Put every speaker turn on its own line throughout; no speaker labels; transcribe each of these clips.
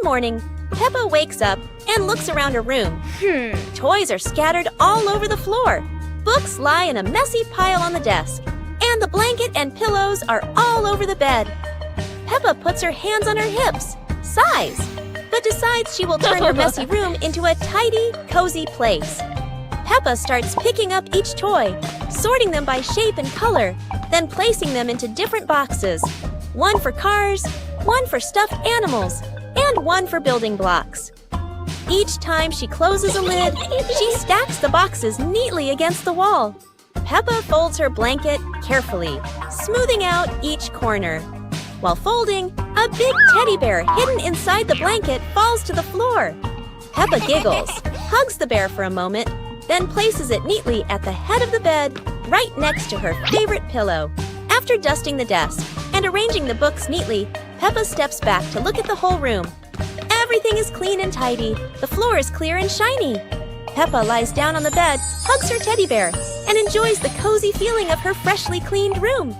morning, Peppa wakes up and looks around her room. Toys are scattered all over the floor. Books lie in a messy pile on the desk. And the blanket and pillows are all over the bed. Peppa puts her hands on her hips, sighs, but decides she will turn her messy room into a tidy, cozy place. Peppa starts picking up each toy, sorting them by shape and color, then placing them into different boxes. One for cars, one for stuffed animals, and one for building blocks. Each time she closes a lid, she stacks the boxes neatly against the wall. Peppa folds her blanket carefully, smoothing out each corner. While folding, a big teddy bear hidden inside the blanket falls to the floor. Peppa giggles, hugs the bear for a moment, then places it neatly at the head of the bed, right next to her favorite pillow. After dusting the desk and arranging the books neatly, Peppa steps back to look at the whole room. Everything is clean and tidy. The floor is clear and shiny. Peppa lies down on the bed, hugs her teddy bear, and enjoys the cozy feeling of her freshly cleaned room.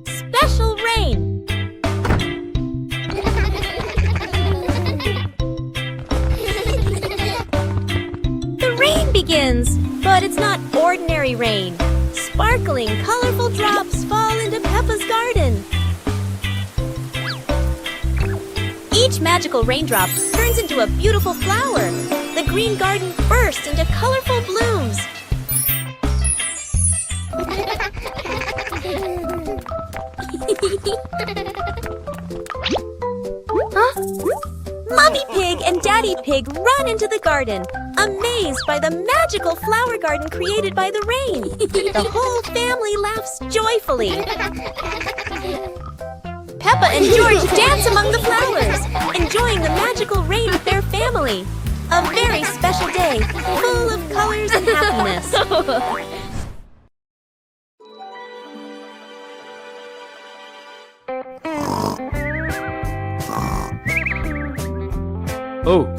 Special rain! The rain begins, but it's not ordinary rain. Sparkling, colorful drops fall into Peppa's garden. Each magical raindrop turns into a beautiful flower. The green garden bursts into colorful blooms. Huh? Mommy Pig and Daddy Pig run into the garden, amazed by the magical flower garden created by the rain. The whole family laughs joyfully. Peppa and George dance among the flowers, enjoying the magical rain with their family. A very special day, full of colors and happiness.
Oh.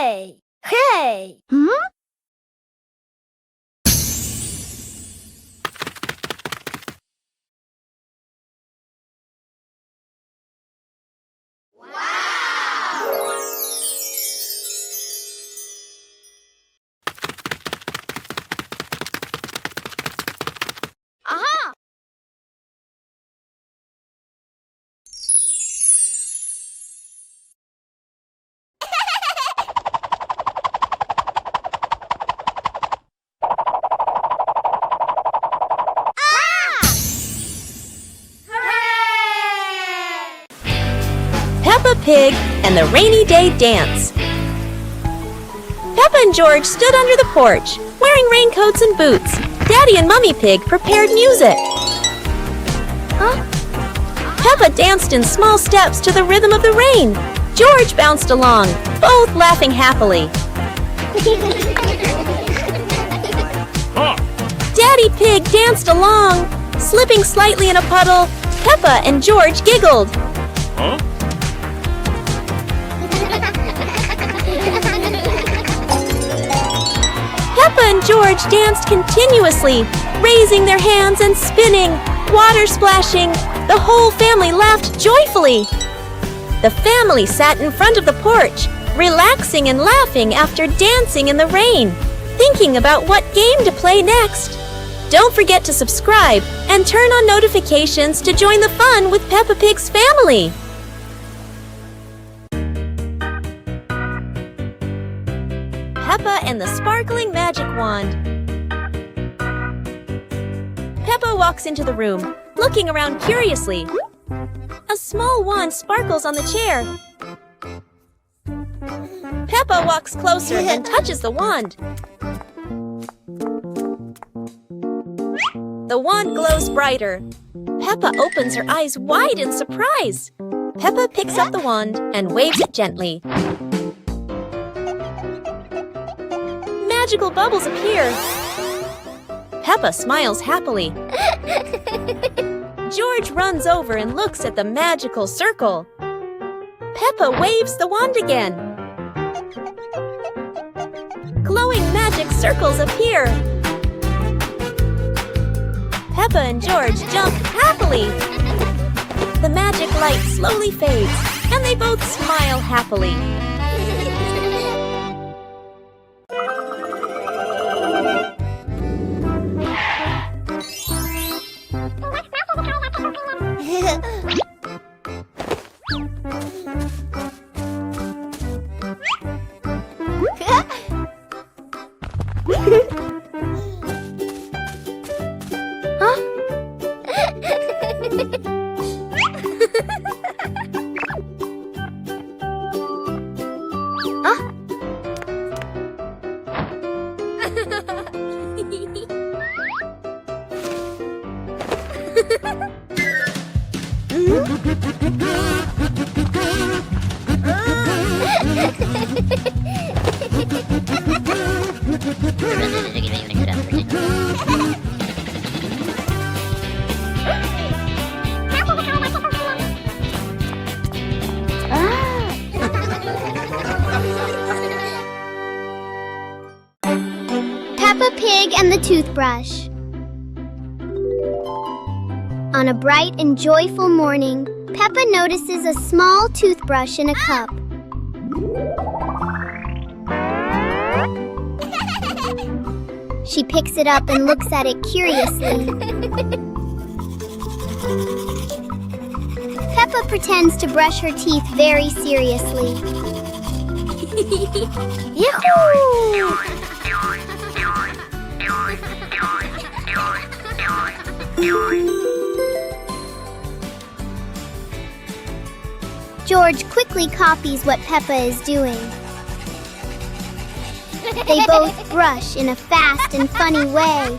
Hey! Hey! Aha!
Peppa Pig and the Rainy Day Dance. Peppa and George stood under the porch, wearing raincoats and boots. Daddy and Mummy Pig prepared music. Peppa danced in small steps to the rhythm of the rain. George bounced along, both laughing happily. Daddy Pig danced along, slipping slightly in a puddle. Peppa and George giggled. Peppa and George danced continuously, raising their hands and spinning, water splashing. The whole family laughed joyfully. The family sat in front of the porch, relaxing and laughing after dancing in the rain, thinking about what game to play next. Don't forget to subscribe and turn on notifications to join the fun with Peppa Pig's family. Peppa and the Sparkling Magic Wand. Peppa walks into the room, looking around curiously. A small wand sparkles on the chair. Peppa walks closer and touches the wand. The wand glows brighter. Peppa opens her eyes wide in surprise. Peppa picks up the wand and waves it gently. Magical bubbles appear. Peppa smiles happily. George runs over and looks at the magical circle. Peppa waves the wand again. Glowing magic circles appear. Peppa and George jump happily. The magic light slowly fades, and they both smile happily.
Peppa Pig and the Toothbrush. On a bright and joyful morning, Peppa notices a small toothbrush in a cup. She picks it up and looks at it curiously. Peppa pretends to brush her teeth very seriously. Yahoo! George quickly copies what Peppa is doing. They both brush in a fast and funny way.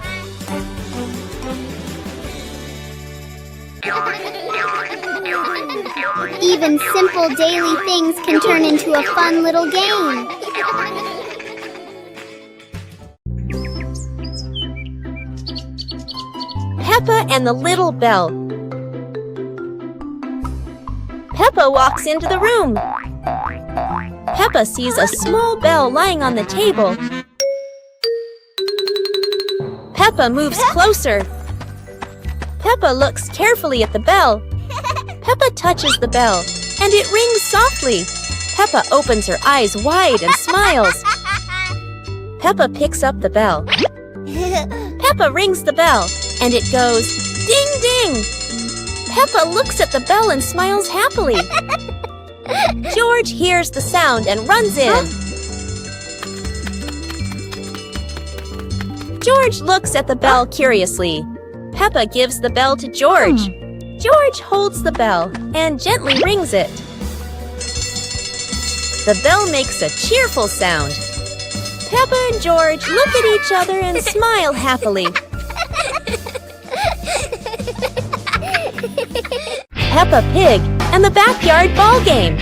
Even simple daily things can turn into a fun little game.
Peppa and the Little Bell. Peppa walks into the room. Peppa sees a small bell lying on the table. Peppa moves closer. Peppa looks carefully at the bell. Peppa touches the bell, and it rings softly. Peppa opens her eyes wide and smiles. Peppa picks up the bell. Peppa rings the bell, and it goes ding ding. Peppa looks at the bell and smiles happily. George hears the sound and runs in. George looks at the bell curiously. Peppa gives the bell to George. George holds the bell and gently rings it. The bell makes a cheerful sound. Peppa and George look at each other and smile happily. Peppa Pig and the backyard ball game.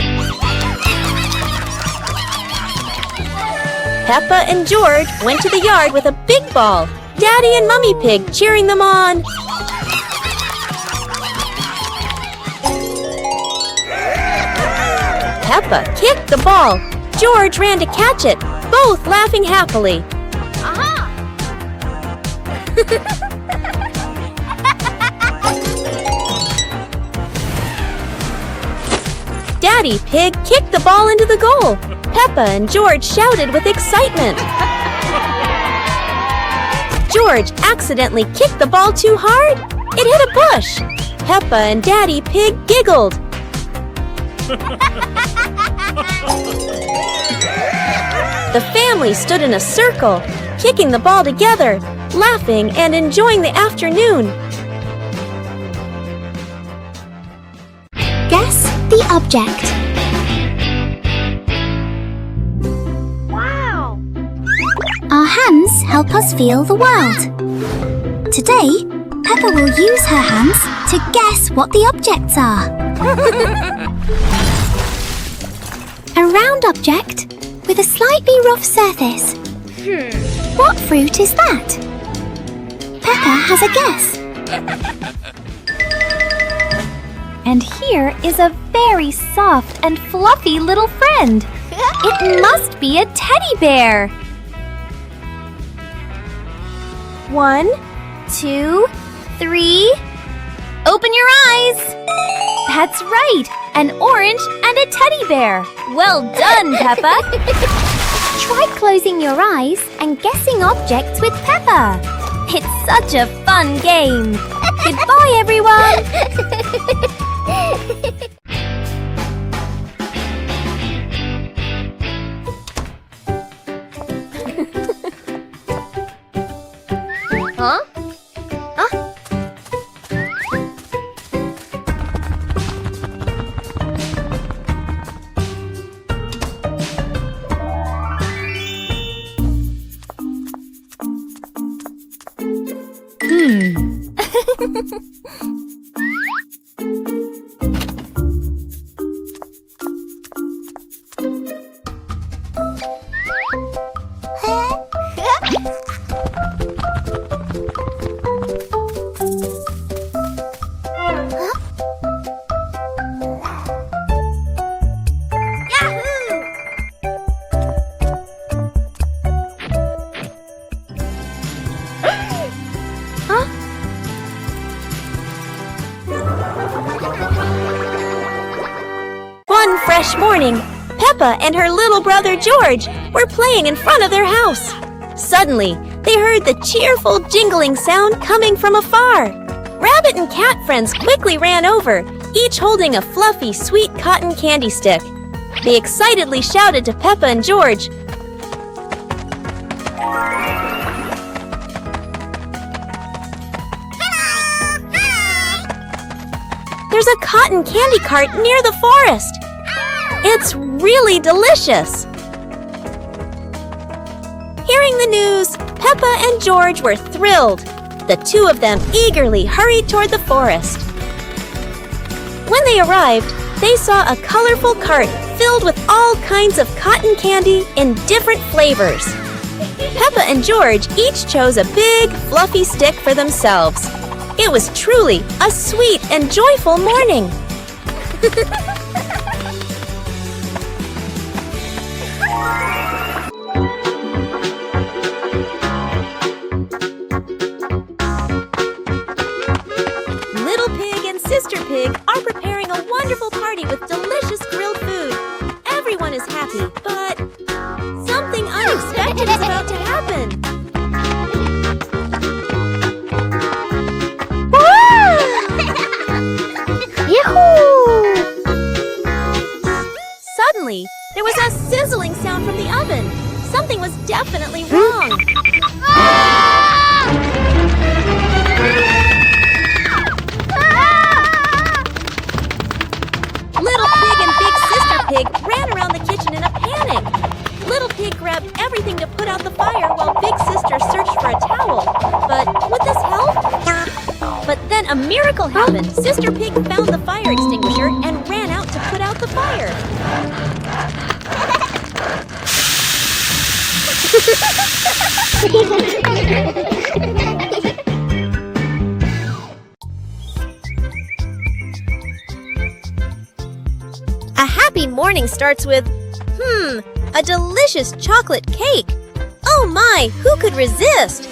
Peppa and George went to the yard with a big ball. Daddy and Mummy Pig cheering them on. Peppa kicked the ball. George ran to catch it, both laughing happily. Daddy Pig kicked the ball into the goal. Peppa and George shouted with excitement. George accidentally kicked the ball too hard. It hit a bush. Peppa and Daddy Pig giggled. The family stood in a circle, kicking the ball together, laughing and enjoying the afternoon.
Guess the object.
Wow!
Our hands help us feel the world. Today, Peppa will use her hands to guess what the objects are. A round object with a slightly rough surface. What fruit is that? Peppa has a guess. And here is a very soft and fluffy little friend. It must be a teddy bear. 1, 2, 3. Open your eyes. That's right, an orange and a teddy bear. Well done, Peppa. Try closing your eyes and guessing objects with Peppa. It's such a fun game. Goodbye, everyone.
Huh? One fresh morning, Peppa and her little brother George were playing in front of their house. Suddenly, they heard the cheerful jingling sound coming from afar. Rabbit and cat friends quickly ran over, each holding a fluffy, sweet cotton candy stick. They excitedly shouted to Peppa and George, "There's a cotton candy cart near the forest. It's really delicious." Hearing the news, Peppa and George were thrilled. The two of them eagerly hurried toward the forest. When they arrived, they saw a colorful cart filled with all kinds of cotton candy in different flavors. Peppa and George each chose a big, fluffy stick for themselves. It was truly a sweet and joyful morning. Little Pig and Sister Pig are preparing a wonderful party with delicious grilled food. Everyone is happy, but something unexpected is about to happen. Suddenly, there was a sizzling sound from the oven. Something was definitely wrong. Little Pig and Big Sister Pig ran around the kitchen in a panic. Little Pig grabbed everything to put out the fire while Big Sister searched for a towel. But would this help? But then a miracle happened. Sister Pig found the fire extinguisher and ran out to put out the fire. A happy morning starts with, a delicious chocolate cake. Oh my, who could resist?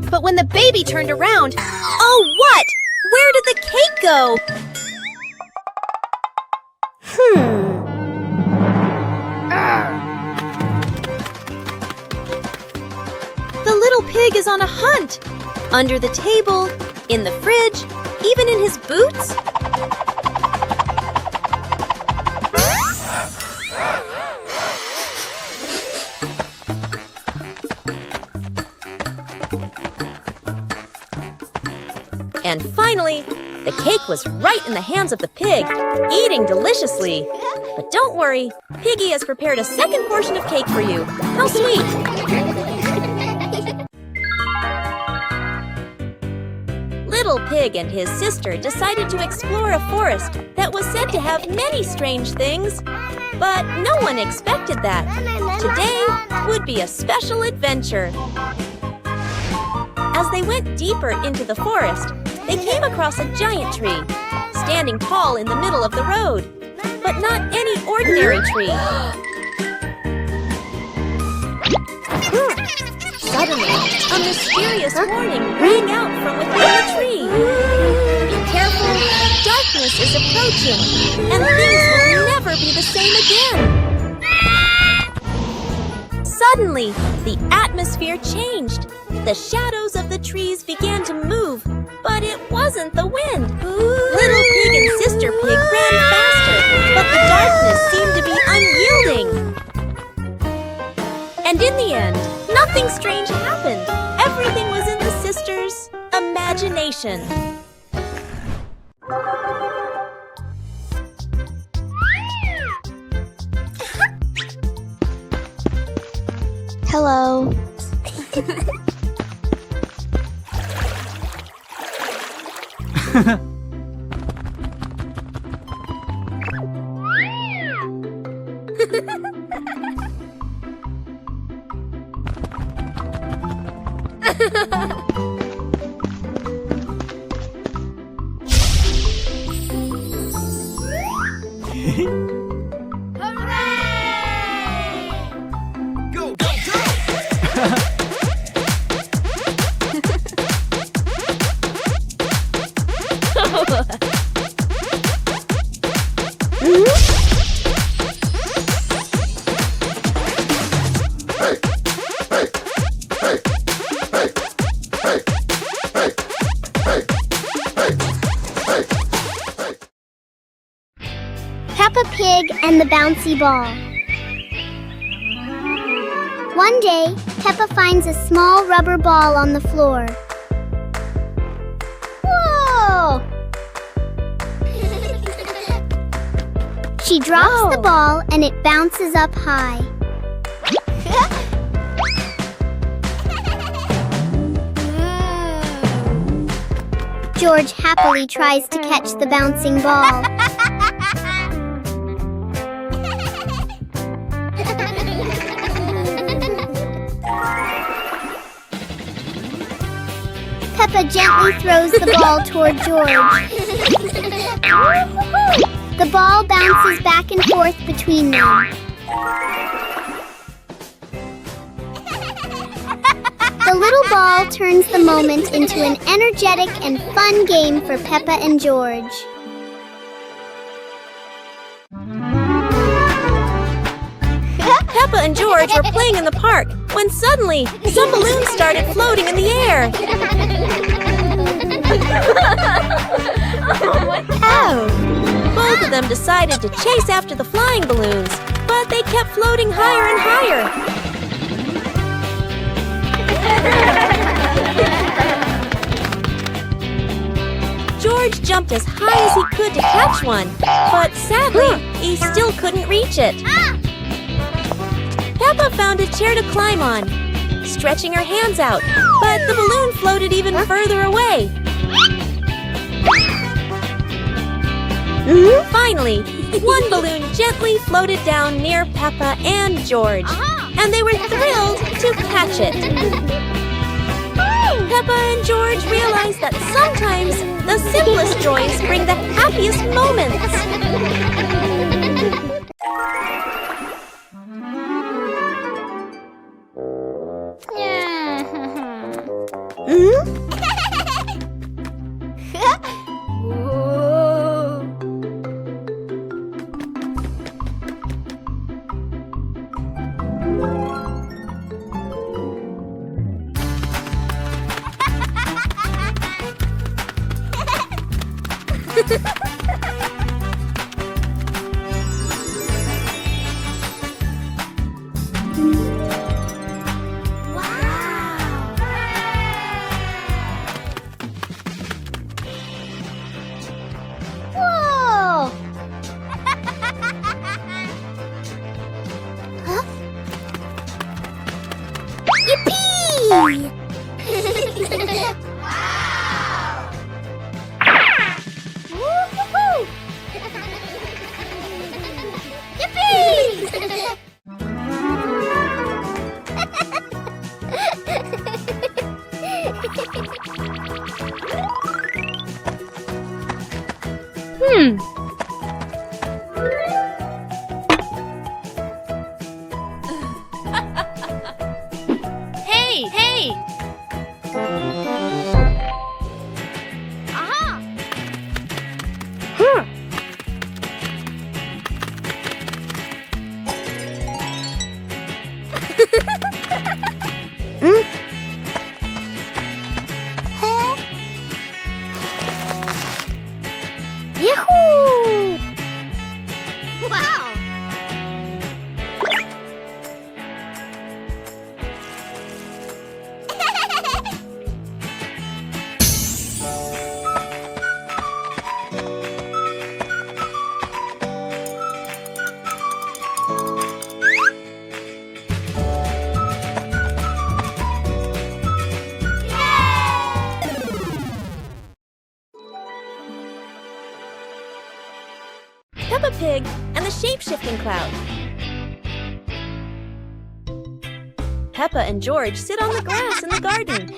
But when the baby turned around, oh what? Where did the cake go? The little pig is on a hunt. Under the table, in the fridge, even in his boots. And finally, the cake was right in the hands of the pig, eating deliciously. But don't worry, Piggy has prepared a second portion of cake for you. How sweet! Little Pig and his sister decided to explore a forest that was said to have many strange things. But no one expected that. Today would be a special adventure. As they went deeper into the forest, they came across a giant tree, standing tall in the middle of the road. But not any ordinary tree. Suddenly, a mysterious warning rang out from within the tree. Be careful, darkness is approaching, and things will never be the same again. Suddenly, the atmosphere changed. The shadows of the trees began to move, but it wasn't the wind. Little Pig and Sister Pig ran faster, but the darkness seemed to be unyielding. And in the end, nothing strange happened. Everything was in the sisters' imagination.
Hello.
Go, go, go!
Peppa Pig and the Bouncy Ball. One day, Peppa finds a small rubber ball on the floor. Whoa! She drops the ball and it bounces up high. George happily tries to catch the bouncing ball. Peppa gently throws the ball toward George. The ball bounces back and forth between them. The little ball turns the moment into an energetic and fun game for Peppa and George.
Peppa and George were playing in the park when suddenly some balloons started floating in the air.
Oh!
Both of them decided to chase after the flying balloons, but they kept floating higher and higher. George jumped as high as he could to catch one, but sadly, he still couldn't reach it. Peppa found a chair to climb on, stretching her hands out, but the balloon floated even further away. Finally, one balloon gently floated down near Peppa and George, and they were thrilled to catch it. Peppa and George realized that sometimes the simplest joys bring the happiest moments.
Whoa! Yippee! Woo-hoo-hoo! Yippee!
Hey, hey!
Aha! Yahoo! Wow!
Peppa Pig and the shape-shifting cloud. Peppa and George sit on the grass in the garden.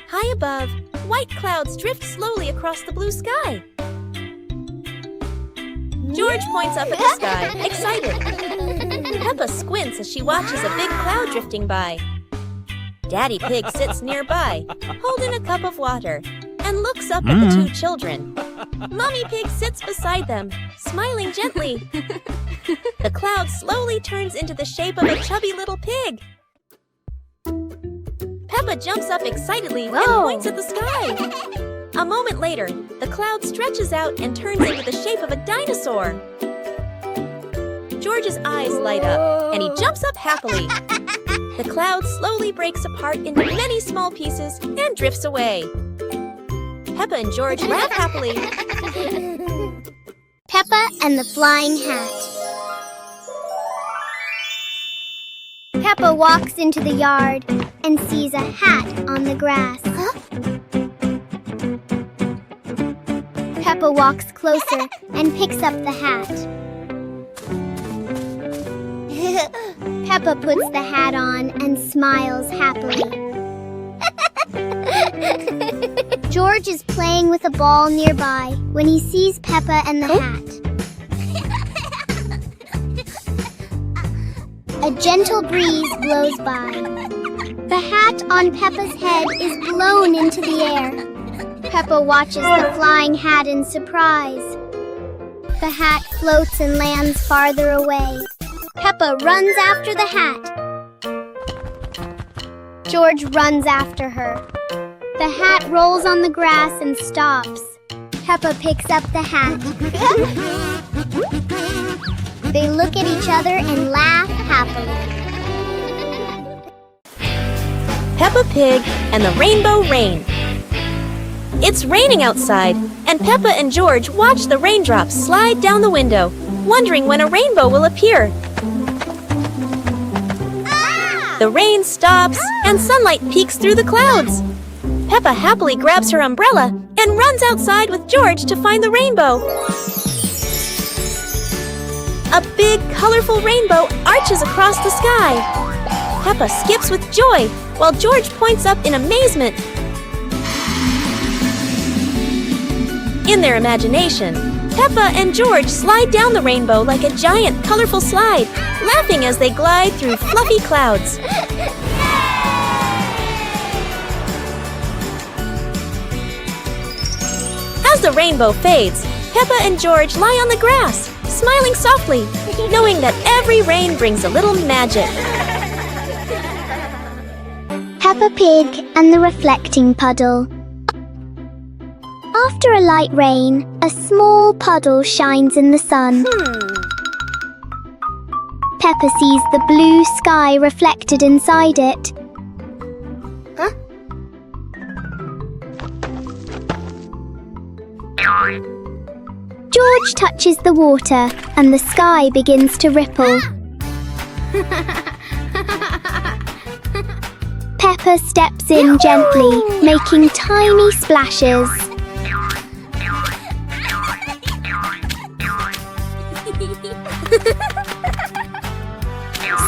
High above, white clouds drift slowly across the blue sky. George points up at the sky, excited. Peppa squints as she watches a big cloud drifting by. Daddy Pig sits nearby, holding a cup of water, and looks up at the two children. Mommy Pig sits beside them, smiling gently. The cloud slowly turns into the shape of a chubby little pig. Peppa jumps up excitedly and points at the sky. A moment later, the cloud stretches out and turns into the shape of a dinosaur. George's eyes light up, and he jumps up happily. The cloud slowly breaks apart into many small pieces and drifts away. Peppa and George laugh happily.
Peppa and the Flying Hat. Peppa walks into the yard and sees a hat on the grass. Peppa walks closer and picks up the hat. Peppa puts the hat on and smiles happily. George is playing with a ball nearby when he sees Peppa and the hat. A gentle breeze blows by. The hat on Peppa's head is blown into the air. Peppa watches the flying hat in surprise. The hat floats and lands farther away. Peppa runs after the hat. George runs after her. The hat rolls on the grass and stops. Peppa picks up the hat. They look at each other and laugh happily.
Peppa Pig and the Rainbow Rain. It's raining outside, and Peppa and George watch the raindrops slide down the window, wondering when a rainbow will appear. The rain stops, and sunlight peeks through the clouds. Peppa happily grabs her umbrella and runs outside with George to find the rainbow. A big, colorful rainbow arches across the sky. Peppa skips with joy, while George points up in amazement. In their imagination, Peppa and George slide down the rainbow like a giant, colorful slide, laughing as they glide through fluffy clouds. As the rainbow fades, Peppa and George lie on the grass, smiling softly, knowing that every rain brings a little magic.
Peppa Pig and the Reflecting Puddle. After a light rain, a small puddle shines in the sun. Peppa sees the blue sky reflected inside it. George touches the water and the sky begins to ripple. Peppa steps in gently, making tiny splashes.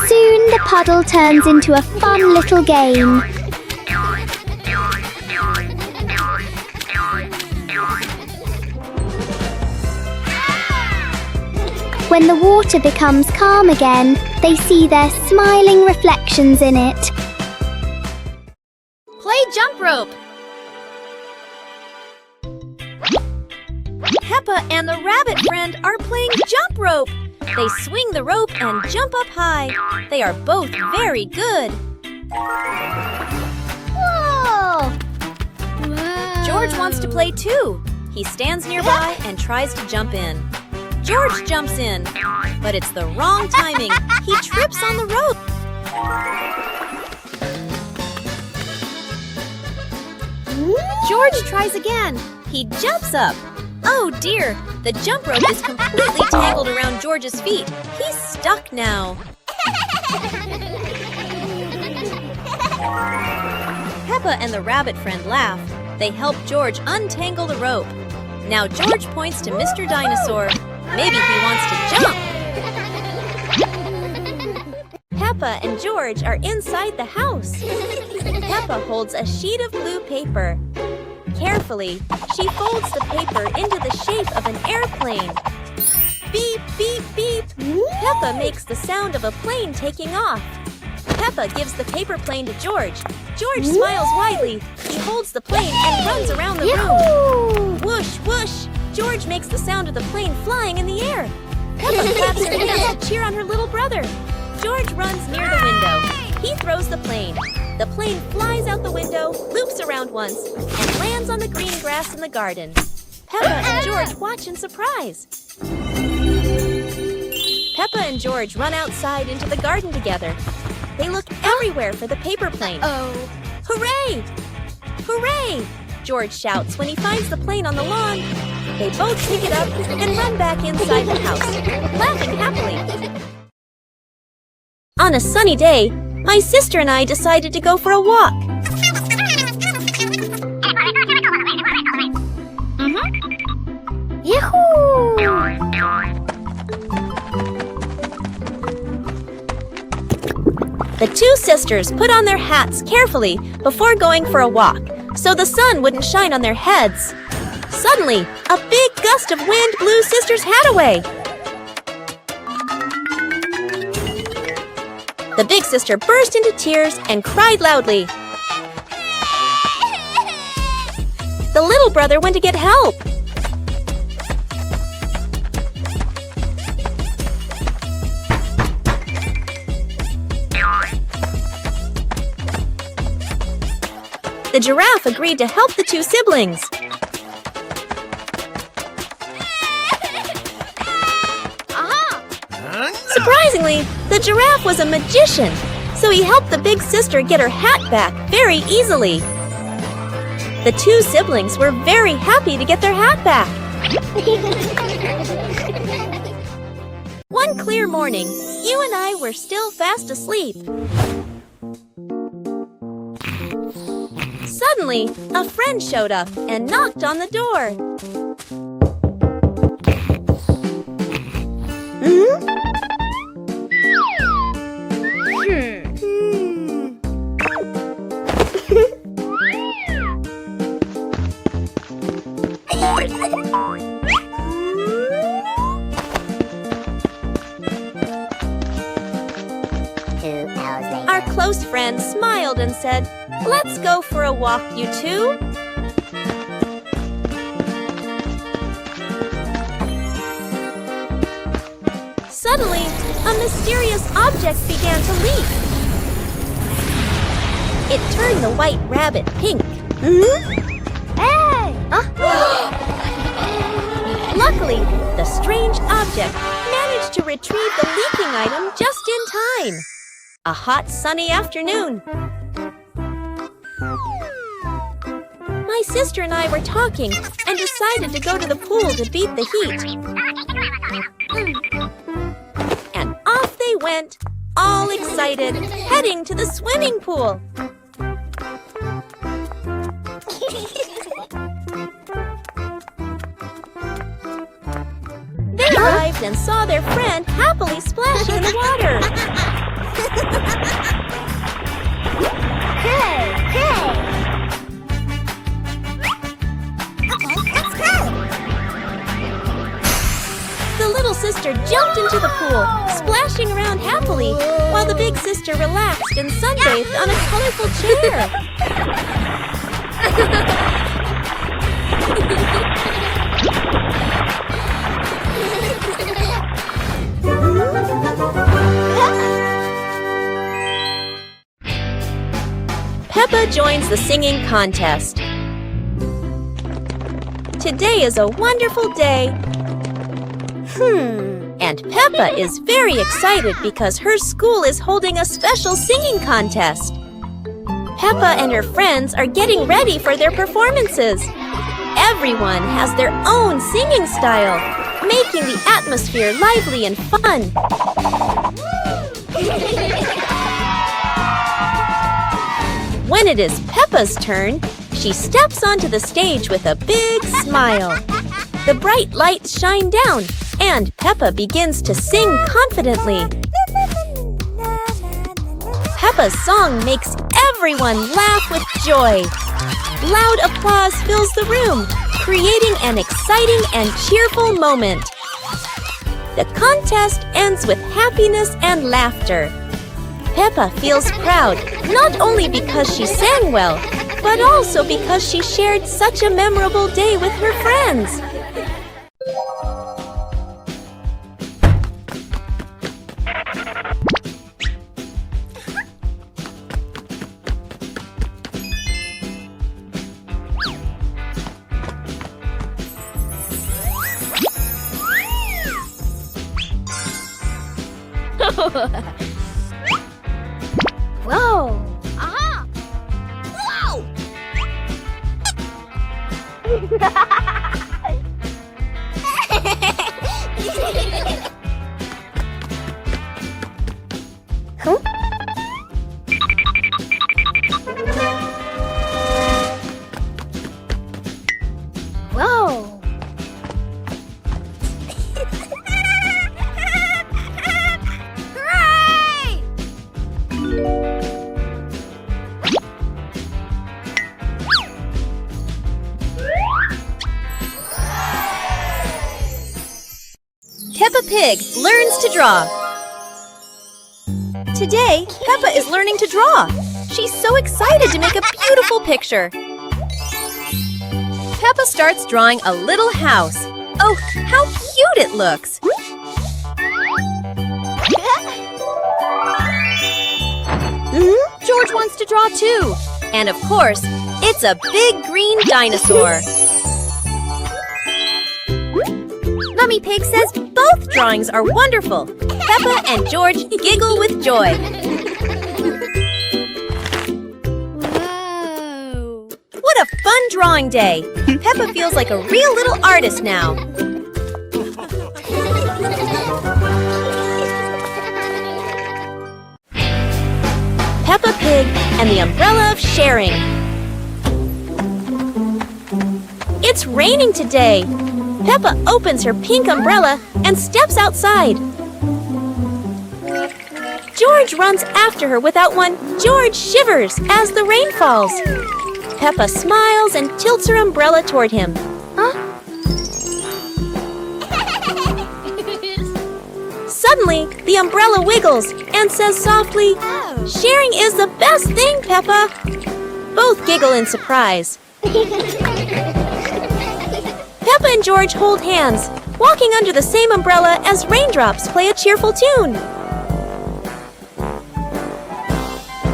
Soon the puddle turns into a fun little game. When the water becomes calm again, they see their smiling reflections in it.
Play jump rope! Peppa and the rabbit friend are playing jump rope. They swing the rope and jump up high. They are both very good.
Whoa!
George wants to play too. He stands nearby and tries to jump in. George jumps in, but it's the wrong timing. He trips on the rope. George tries again. He jumps up. Oh dear, the jump rope is completely tangled around George's feet. He's stuck now. Peppa and the rabbit friend laugh. They help George untangle the rope. Now George points to Mr. Dinosaur. Maybe he wants to jump. Peppa and George are inside the house. Peppa holds a sheet of blue paper. Carefully, she folds the paper into the shape of an airplane. Beep, beep, beep. Peppa makes the sound of a plane taking off. Peppa gives the paper plane to George. George smiles widely. He holds the plane and runs around the room. Whoosh, whoosh. George makes the sound of the plane flying in the air. Peppa claps her hands to cheer on her little brother. George runs near the window. He throws the plane. The plane flies out the window, loops around once, and lands on the green grass in the garden. Peppa and George watch in surprise. Peppa and George run outside into the garden together. They look everywhere for the paper plane. Hooray! Hooray! George shouts when he finds the plane on the lawn. They both pick it up and run back inside the house, laughing happily. On a sunny day, my sister and I decided to go for a walk. The two sisters put on their hats carefully before going for a walk, so the sun wouldn't shine on their heads. Suddenly, a big gust of wind blew Sister's hat away. The big sister burst into tears and cried loudly. The little brother went to get help. The giraffe agreed to help the two siblings. Surprisingly, the giraffe was a magician, so he helped the big sister get her hat back very easily. The two siblings were very happy to get their hat back. One clear morning, you and I were still fast asleep. Suddenly, a friend showed up and knocked on the door. Our close friend smiled and said, "Let's go for a walk, you two." Suddenly, a mysterious object began to leak. It turned the white rabbit pink.
Hey!
Luckily, the strange object managed to retrieve the leaking item just in time. A hot, sunny afternoon. My sister and I were talking and decided to go to the pool to beat the heat. And off they went, all excited, heading to the swimming pool. They arrived and saw their friend happily splashing in the water.
Hey! Let's go!
The little sister jumped into the pool, splashing around happily, while the big sister relaxed and sunbathed on a colorful chair. Peppa joins the singing contest. Today is a wonderful day. And Peppa is very excited because her school is holding a special singing contest. Peppa and her friends are getting ready for their performances. Everyone has their own singing style, making the atmosphere lively and fun. When it is Peppa's turn, she steps onto the stage with a big smile. The bright lights shine down, and Peppa begins to sing confidently. Peppa's song makes everyone laugh with joy. Loud applause fills the room, creating an exciting and cheerful moment. The contest ends with happiness and laughter. Peppa feels proud, not only because she sang well, but also because she shared such a memorable day with her friends.
Whoa!
Aha! Whoa!
Whoa!
Hooray!
Peppa Pig learns to draw. Today, Peppa is learning to draw. She's so excited to make a beautiful picture. Peppa starts drawing a little house. Oh, how cute it looks! George wants to draw too. And of course, it's a big green dinosaur. Mummy Pig says both drawings are wonderful. Peppa and George giggle with joy.
Whoa.
What a fun drawing day! Peppa feels like a real little artist now. Peppa Pig and the Umbrella of Sharing. It's raining today. Peppa opens her pink umbrella and steps outside. George runs after her without one. George shivers as the rain falls. Peppa smiles and tilts her umbrella toward him. Suddenly, the umbrella wiggles and says softly, "Sharing is the best thing, Peppa." Both giggle in surprise. Peppa and George hold hands, walking under the same umbrella as raindrops play a cheerful tune.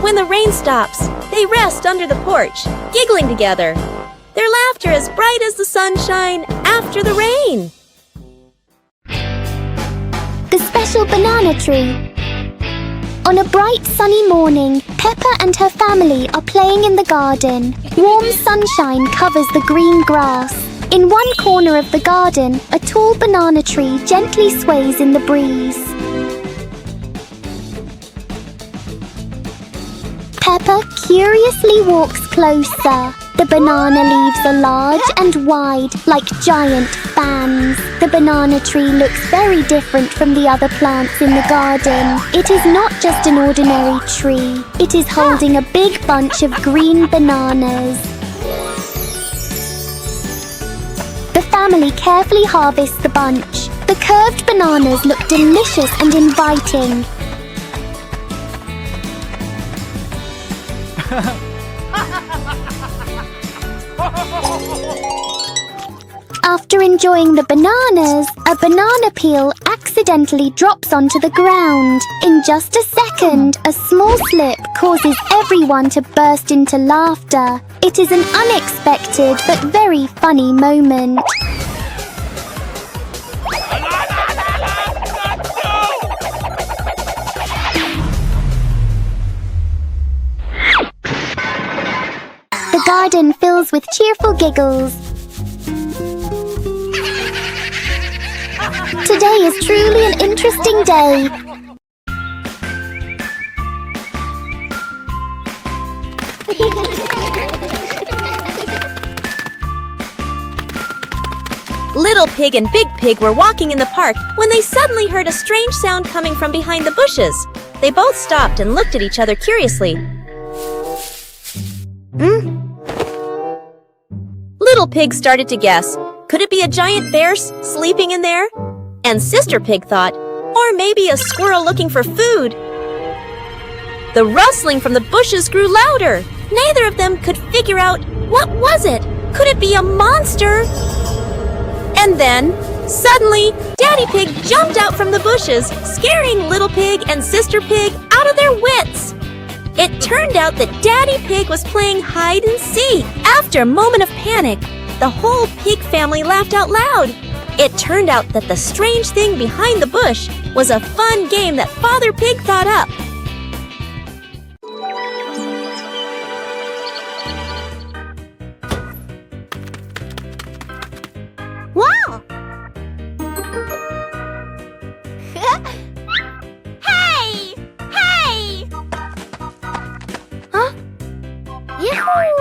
When the rain stops, they rest under the porch, giggling together. Their laughter as bright as the sunshine after the rain.
The special banana tree. On a bright sunny morning, Peppa and her family are playing in the garden. Warm sunshine covers the green grass. In one corner of the garden, a tall banana tree gently sways in the breeze. Peppa curiously walks closer. The banana leaves are large and wide, like giant fans. The banana tree looks very different from the other plants in the garden. It is not just an ordinary tree. It is holding a big bunch of green bananas. The family carefully harvests the bunch. The curved bananas look delicious and inviting. After enjoying the bananas, a banana peel accidentally drops onto the ground. In just a second, a small slip causes everyone to burst into laughter. It is an unexpected but very funny moment. The garden fills with cheerful giggles. Today is truly an interesting day.
Little Pig and Big Pig were walking in the park when they suddenly heard a strange sound coming from behind the bushes. They both stopped and looked at each other curiously. Little Pig started to guess. Could it be a giant bear sleeping in there? And Sister Pig thought, or maybe a squirrel looking for food. The rustling from the bushes grew louder. Neither of them could figure out what was it. Could it be a monster? And then, suddenly, Daddy Pig jumped out from the bushes, scaring Little Pig and Sister Pig out of their wits. It turned out that Daddy Pig was playing hide and seek. After a moment of panic, the whole pig family laughed out loud. It turned out that the strange thing behind the bush was a fun game that Father Pig thought up.
Wow! Hey! Hey! Huh? Yahoo!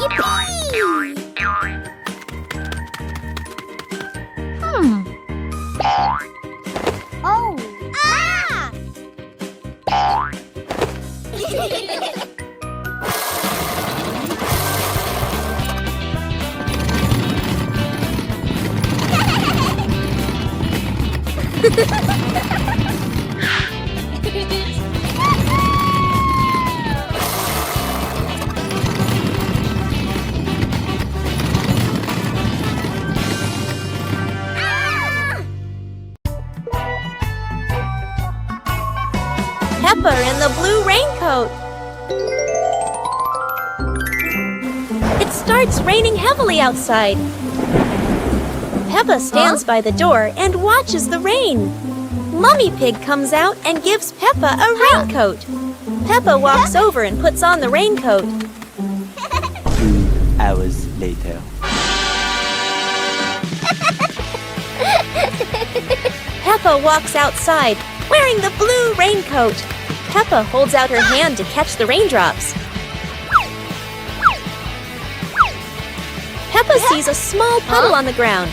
Yippee! Oh! Ah!
Peppa in the blue raincoat. It starts raining heavily outside. Peppa stands by the door and watches the rain. Mummy Pig comes out and gives Peppa a raincoat. Peppa walks over and puts on the raincoat.
2 hours later.
Peppa walks outside, wearing the blue raincoat. Peppa holds out her hand to catch the raindrops. Peppa sees a small puddle on the ground.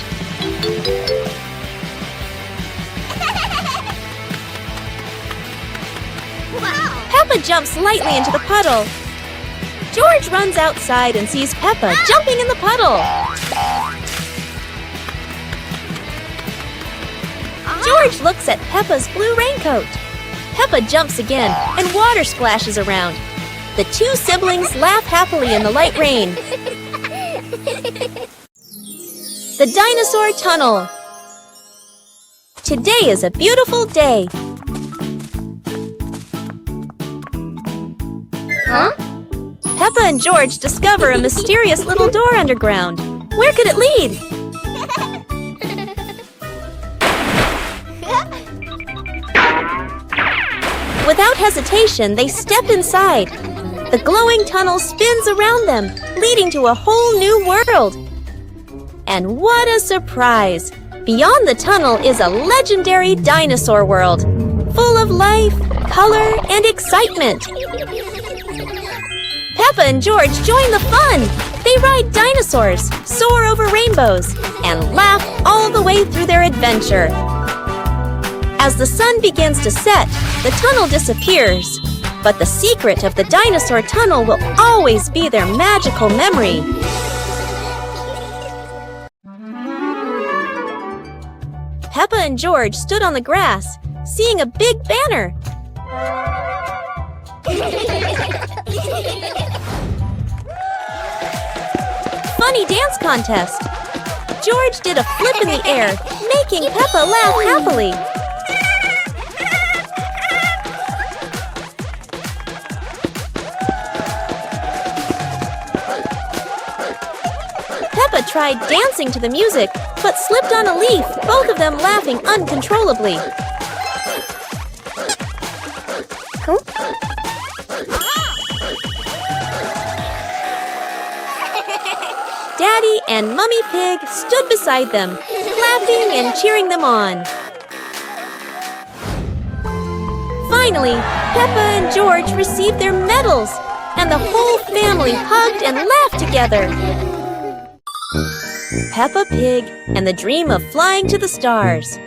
Peppa jumps lightly into the puddle. George runs outside and sees Peppa jumping in the puddle. George looks at Peppa's blue raincoat. Peppa jumps again and water splashes around. The two siblings laugh happily in the light rain. The Dinosaur Tunnel. Today is a beautiful day. Peppa and George discover a mysterious little door underground. Where could it lead? Without hesitation, they step inside. The glowing tunnel spins around them, leading to a whole new world. And what a surprise! Beyond the tunnel is a legendary dinosaur world, full of life, color, and excitement. Peppa and George join the fun. They ride dinosaurs, soar over rainbows, and laugh all the way through their adventure. As the sun begins to set, the tunnel disappears. But the secret of the dinosaur tunnel will always be their magical memory. Peppa and George stood on the grass, seeing a big banner. Funny dance contest. George did a flip in the air, making Peppa laugh happily. Peppa tried dancing to the music, but slipped on a leaf, both of them laughing uncontrollably. Daddy and Mummy Pig stood beside them, laughing and cheering them on. Finally, Peppa and George received their medals, and the whole family hugged and laughed together. Peppa Pig and the dream of flying to the stars.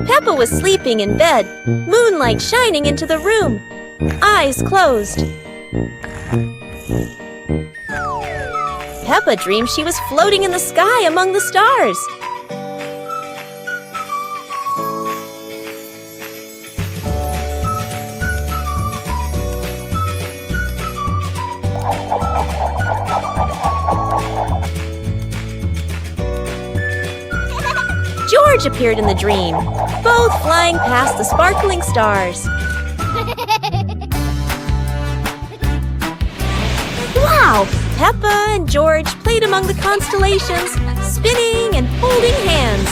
Peppa was sleeping in bed, moonlight shining into the room, eyes closed. Peppa dreamed she was floating in the sky among the stars. George appeared in the dream, both flying past the sparkling stars. Wow! Peppa and George played among the constellations, spinning and holding hands.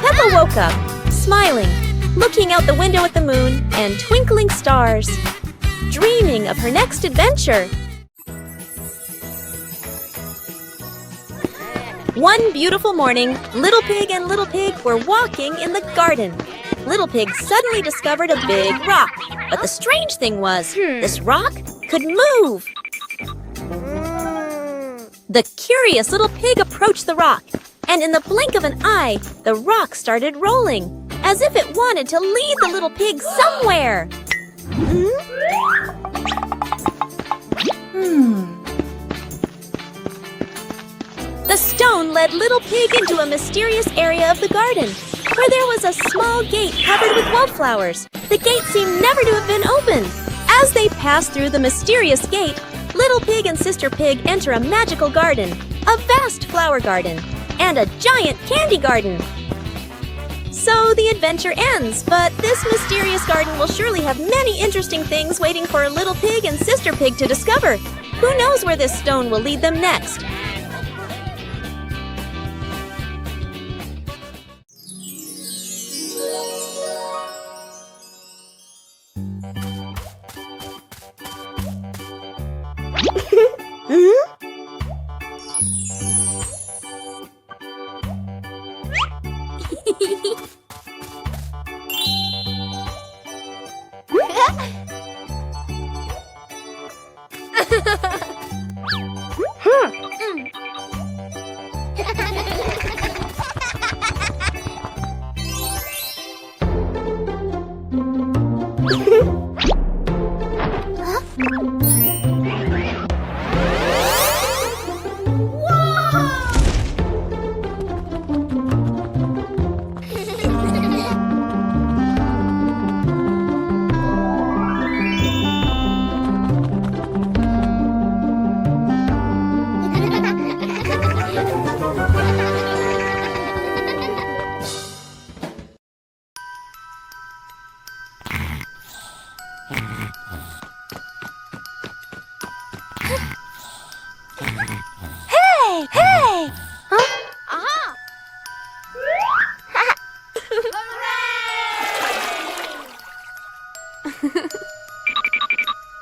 Peppa woke up, smiling, looking out the window at the moon and twinkling stars, dreaming of her next adventure. One beautiful morning, Little Pig and Little Pig were walking in the garden. Little Pig suddenly discovered a big rock. But the strange thing was, this rock could move. The curious Little Pig approached the rock, and in the blink of an eye, the rock started rolling, as if it wanted to lead the Little Pig somewhere. The stone led Little Pig into a mysterious area of the garden, where there was a small gate covered with wildflowers. The gate seemed never to have been opened. As they passed through the mysterious gate, Little Pig and Sister Pig enter a magical garden, a vast flower garden, and a giant candy garden. So the adventure ends, but this mysterious garden will surely have many interesting things waiting for Little Pig and Sister Pig to discover. Who knows where this stone will lead them next?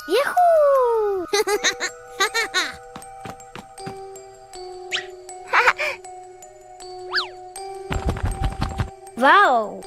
Yahoo! Wow!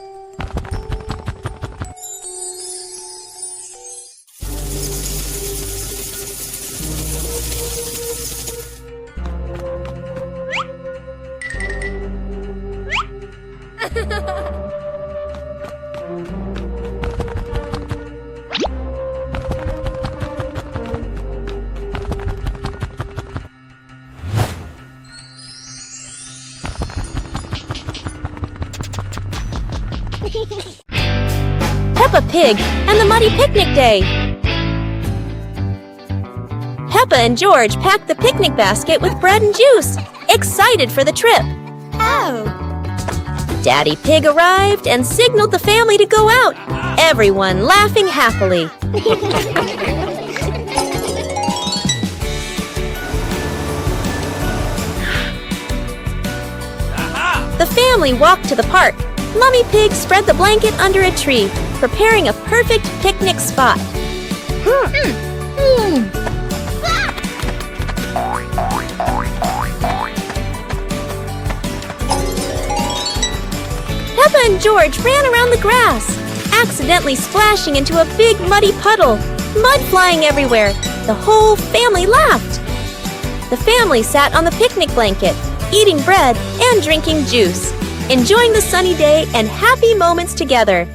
Peppa Pig and the Muddy Picnic Day. Peppa and George packed the picnic basket with bread and juice, excited for the trip.
Oh!
Daddy Pig arrived and signaled the family to go out, everyone laughing happily. The family walked to the park. Mummy Pig spread the blanket under a tree, preparing a perfect picnic spot. Peppa and George ran around the grass, accidentally splashing into a big muddy puddle, mud flying everywhere. The whole family laughed. The family sat on the picnic blanket, eating bread and drinking juice, enjoying the sunny day and happy moments together.